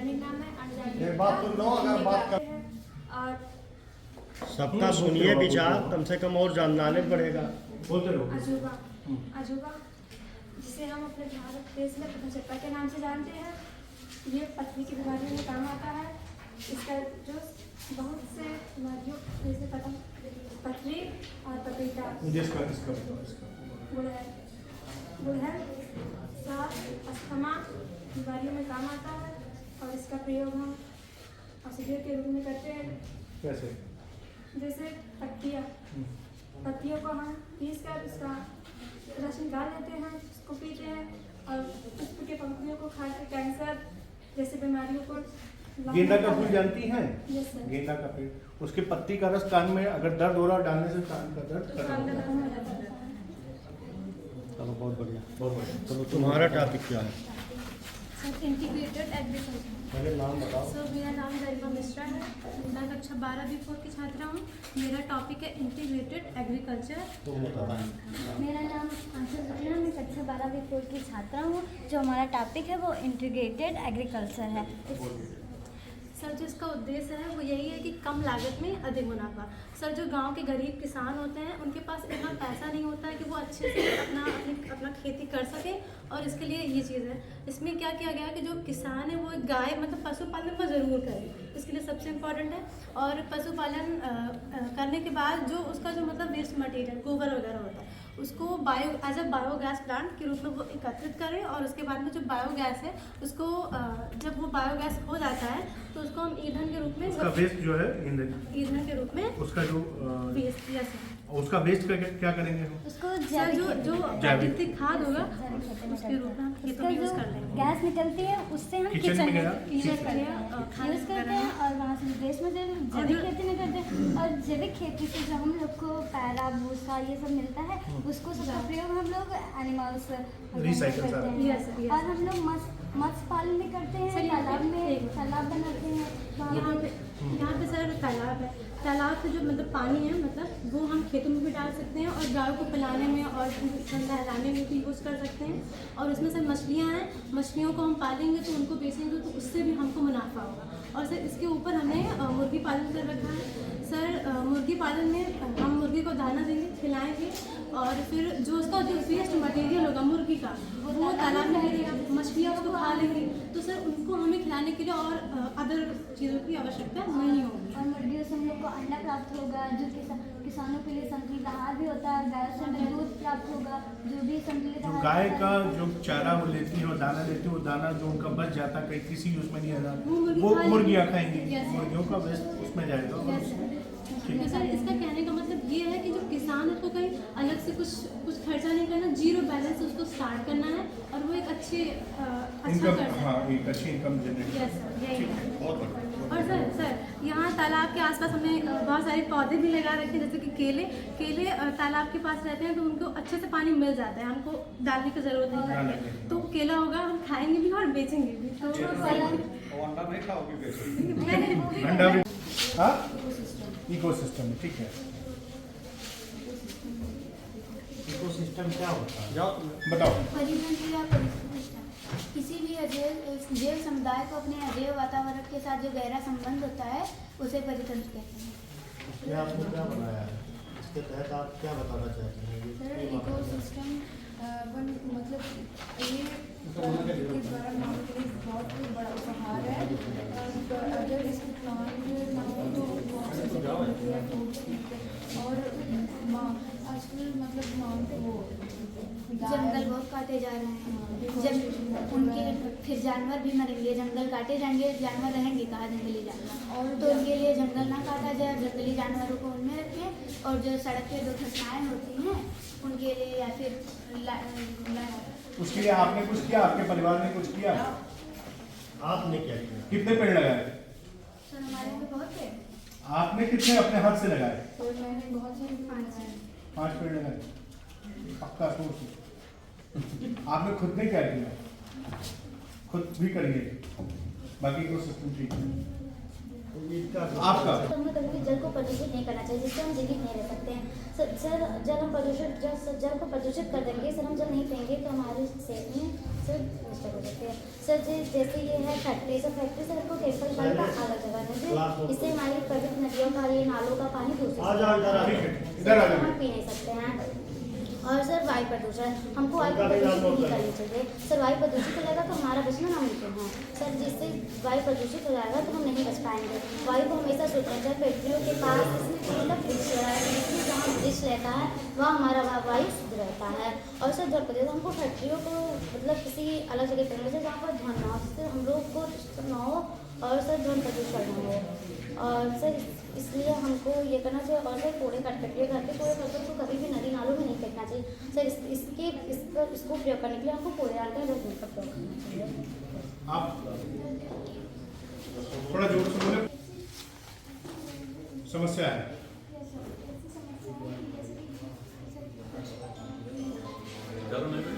धार्मिक नाम है ये बात सुन लो, अगर बात कर और सबका सुनिए विचार, कम से कम और जानना पड़ेगा। बोलते रहो। अजूबा अजूबा जिसे हम अपने भारत देश में पथचक्का के नाम से जानते हैं। ये पथरी की बीमारियों में काम आता है। इसका जो बहुत से बीमारियों जैसे पथरी और पपीता गुड़हल सांस अस्थमा बीमारियों में काम आता है। और इसका प्रयोग हम औषधि के रूप में करते हैं। कैसे? जैसे पत्तियों को हम पीस कर उसका रस निकाल लेते हैं, उसको पीते हैं। और पुष्प के पंखुड़ियों को खाकर कैंसर जैसे बीमारियों को गेंदा का फूल जानती हैं? Yes sir. गेंदा का पेड़, उसके पत्ती का रस कान में अगर दर्द हो रहा है डालने से कान का दर्द खत्म हो जाता है। चलो बहुत बढ़िया। बहुत बढ़िया। चलो तुम्हारा टॉपिक क्या है? Sir integrated agriculture. पहले नाम बताओ। सर मेरा नाम गरिमा मिश्रा है। मैं कक्षा 12 B4 की छात्रा हूँ। मेरा टॉपिक है इंटीग्रेटेड एग्रीकल्चर। तुम बताओ। मेरा नाम आंशु जुगना, मैं कक्षा 12 B4 की छात्रा हूँ। जो हमारा टॉपिक है वो इंटीग्रेटेड एग्रीकल्चर है। सर जो इसका उद्देश्य है वो यही है कि कम लागत में अधिक मुनाफा। सर जो गांव के गरीब किसान होते हैं उनके पास इतना पैसा नहीं होता है कि वो अच्छे से अपना खेती कर सके। और इसके लिए ये चीज़ है, इसमें क्या किया गया है कि जो किसान है वो गाय मतलब पशुपालन को ज़रूर करे, इसके लिए सबसे इम्पोर्टेंट है। और पशुपालन करने के बाद जो उसका जो मतलब वेस्ट मटेरियल गोबर वगैरह होता है उसको एज अ बायोगैस प्लांट के रूप में वो एकत्रित करें। और उसके बाद में जो बायोगैस है उसको जब वो बायोगैस हो जाता है तो उसको हम ईंधन के रूप में उसका वेस्ट जो है ईंधन के रूप में उसका जो वेस्ट यस उसका वेस्ट का क्या करेंगे हम? उसको सर जो प्राकृतिक खाद होगा उसके रूप में हम खेतों उसका में जो यूज़ कर लेंगे। गैस निकलती है उससे हम किचन में गया? यूज़ यूज़ करते हैं और वहाँ से वेस्ट मटेरियल जैविक खेती में करते हैं। और जैविक खेती से जो हम लोग को पैरा भूसा ये सब मिलता है उसको सबका प्रयोग हम लोग एनिमल्स रिसाइकल करते सारा। हैं। Yes, yes. और हम लोग मत्स्य पालन भी करते हैं, तालाब बनाते हैं यहाँ पे सर तालाब है। तालाब से जो मतलब पानी है मतलब वो हम खेतों में भी डाल सकते हैं और गायों को पिलाने में और नहलाने में भी यूज़ कर सकते हैं। और उसमें सर मछलियाँ हैं, मछलियों को हम पालेंगे तो उनको बेचेंगे तो उससे भी हमको मुनाफा होगा। और सर इसके ऊपर हमने मुर्गी पालन कर रखा है। सर मुर्गी पालन में हम मुर्गी को दाना देंगे, खिलाएंगे और फिर जो उसका जो वेस्ट मटेरियल होगा मुर्गी का वो तालाब में गिरेगा, मछलियाँ उसको खा लेंगी। तो सर उनको हमें खिलाने के लिए और अदर चीज़ों की आवश्यकता नहीं होगी। और मुर्गियों से हम लोग को अंडा प्राप्त होगा जो किसानों के लिए संतुलित आहार भी होता है। गायों से हमें दूध प्राप्त होगा जो भी संतुलित जो आहार गाय होता का है। जो चारा वो लेती है और दाना लेती है, वो दाना जो उनका बच जाता है कहीं किसी यूज में नहीं आता, वो मुर्गी वो खा लेगी। मुर्गियाँ खाएंगी। Yes. मुर्गियों का वेस्ट उसमें जाएगा। तो सर इसका कहने का मतलब ये है कि जो किसान है उसको कहीं अलग से कुछ खर्चा नहीं करना, जीरो बैलेंस से उसको स्टार्ट करना है और वो एक अच्छा इनकम, कर हाँ सकता है। एक अच्छी इनकम जनरेट। यस सर यही है। बहुत बढ़िया। और सर यहाँ तालाब के आसपास हमने बहुत सारे पौधे भी लगा रखे हैं जैसे कि केले तालाब के पास रहते हैं तो उनको अच्छे से पानी मिल जाता है, हमको डालने की ज़रूरत नहीं है। तो केला होगा हम खाएंगे भी और बेचेंगे भी। तो अंडा नहीं खाओगे अंडा भी। हाँ इकोसिस्टम ठीक है। इकोसिस्टम क्या होता है? जाओ तुम बताओ। परिवहन क्रिया परिशिष्ट किसी भी जैव समुदाय को अपने अजैव वातावरण के साथ जो गहरा संबंध होता है उसे परितंत्र कहते हैं। इसमें आपने क्या बनाया है? इसके तहत आप क्या बताना चाहते हैं? सर इकोसिस्टम मतलब ये प्रकृति द्वारा मानव के लिए बहुत ही बड़ा उपहार है। अगर इसको प्लांट ना हो तो और आजकल मतलब वो जंगल बहुत काटे जा रहे हैं। जब उनके फिर जानवर भी मरेंगे, जंगल काटे जाएंगे, जानवर रहेंगे कहाँ जंगली जानवर। और तो उनके लिए जंगल ना काटा जाए, जंगली जानवरों को उनमें रखें। और जो सड़क पे दुर्घटनाएं होती हैं उनके लिए या फिर उसके लिए आपने कुछ किया, आपके परिवार ने कुछ किया? आपने क्या किया? कितने पेड़ लगाए? सर हमारे यहाँ पे बहुत है। आपने कितने अपने हाथ से लगाए? तो मैंने बहुत सारे 5 पेड़ लगाए। पक्का सोच। आपने खुद ने क्या किया? खुद भी करिए, बाकी इकोसिस्टम ठीक है। आपका तो हमें कभी भी जल को प्रदूषित नहीं करना चाहिए, जिससे हम जीवित नहीं रह सकते हैं। सर जल हम प्रदूषित जल को प्रदूषित कर देंगे, सर हम जल नहीं पिएंगे तो हमारी सेहत में सर डिस्टर्ब हो सकती है। सर जैसे ये है फैक्ट्री, सर फैक्ट्री से हमको केमिकल वाले का अलग जगह है, इससे हमारी पवित्र नदियों का, ये नालों का पानी दूषित आ जाओ इधर आ इधर आ जाओ। हम पी नहीं सकते हैं। और सर वायु प्रदूषण, हमको वायु प्रदूषित नहीं करनी चाहिए। सर वायु प्रदूषित हो जाएगा तो हमारा बचना नामुमकिन है। सर जिससे वायु प्रदूषित हो जाएगा तो हम नहीं बच पाएंगे। वायु को हमेशा सोचना चाहिए। फैक्ट्रियों के पास मतलब जहाँ वृक्ष रहता है वहाँ हमारा वायु शुद्ध रहता है। और सर जल प्रदूषण, हमको फैक्ट्रियों को मतलब किसी अलग जगह करना चाहिए जहाँ पर ध्वनि ना हो, जिससे हम लोग को डिस्टर्ब ना हो और सर ध्वनि प्रदूषण ना हो। और सर इसलिए हमको ये करना चाहिए। और सर कूड़े कचरे, घर के कूड़े करकट को कभी भी नदी नालों में नहीं फेंकना चाहिए। सर इसको प्रयोग करने के लिए हमको कूड़ेदान का डस्टबिन का प्रयोग करना चाहिए। आप थोड़ा जोर से बोले। समस्या है घरों में भी